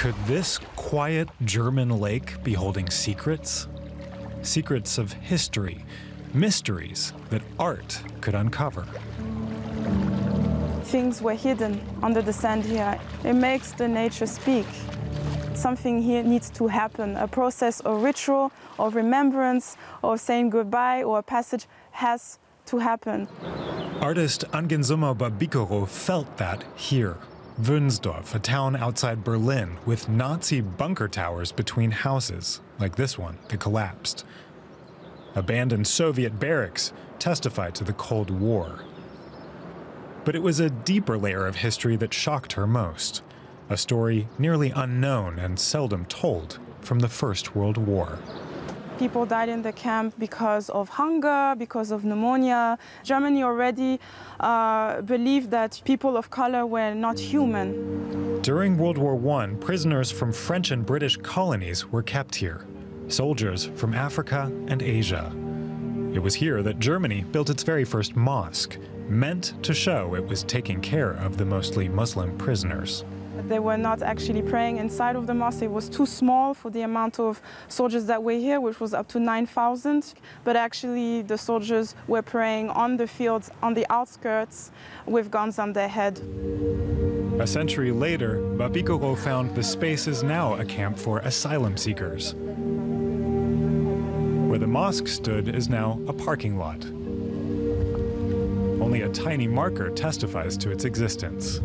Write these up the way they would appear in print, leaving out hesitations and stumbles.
Could this quiet German lake be holding secrets? Secrets of history, mysteries that art could uncover. Things were hidden under the sand here. It makes the nature speak. Something here needs to happen. A process or ritual of remembrance or saying goodbye or a passage has to happen. Artist Anguezomo Mba Bikoro felt that here. Wunsdorf, a town outside Berlin with Nazi bunker towers between houses, like this one that collapsed. Abandoned Soviet barracks testify to the Cold War. But it was a deeper layer of history that shocked her most. A story nearly unknown and seldom told from the First World War. People died in the camp because of hunger, because of pneumonia. Germany already believed that people of color were not human. During World War I, prisoners from French and British colonies were kept here. Soldiers from Africa and Asia. It was here that Germany built its very first mosque, meant to show it was taking care of the mostly Muslim prisoners. They were not actually praying inside of the mosque. It was too small for the amount of soldiers that were here, which was up to 9,000. But actually, the soldiers were praying on the fields, on the outskirts, with guns on their head. A century later, Mba Bikoro found the space is now a camp for asylum seekers. Where the mosque stood is now a parking lot. Only a tiny marker testifies to its existence.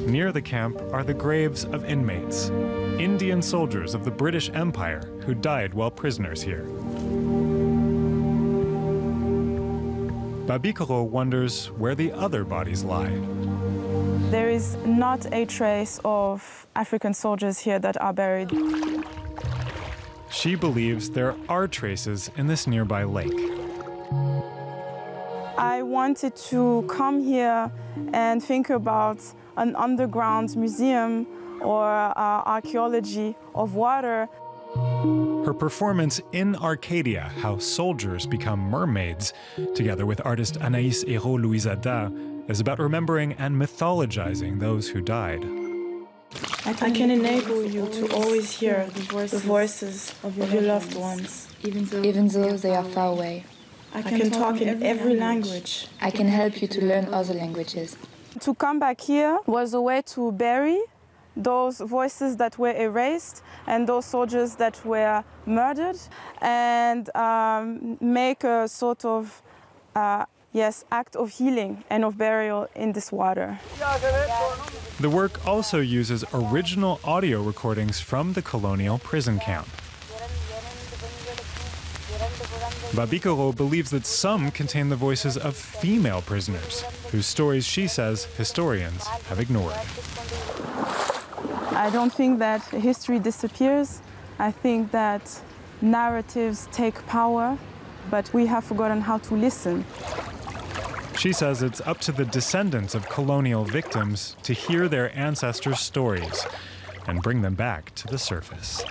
Near the camp are the graves of inmates, Indian soldiers of the British Empire who died while prisoners here. Mba Bikoro wonders where the other bodies lie. There is not a trace of African soldiers here that are buried. She believes there are traces in this nearby lake. I wanted to come here and think about an underground museum or archaeology of water. Her performance in Arcadia, How Soldiers Become Mermaids, together with artist Anaïs Hérault-Louisada, is about remembering and mythologizing those who died. I can enable you to always hear the voices of your loved ones, even though they are far away. I can talk in every language. I can help you to learn other languages. To come back here was a way to bury those voices that were erased and those soldiers that were murdered and make a sort of act of healing and of burial in this water. The work also uses original audio recordings from the colonial prison camp. Mba Bikoro believes that some contain the voices of female prisoners, whose stories she says historians have ignored. I don't think that history disappears. I think that narratives take power, but we have forgotten how to listen. She says it's up to the descendants of colonial victims to hear their ancestors' stories and bring them back to the surface.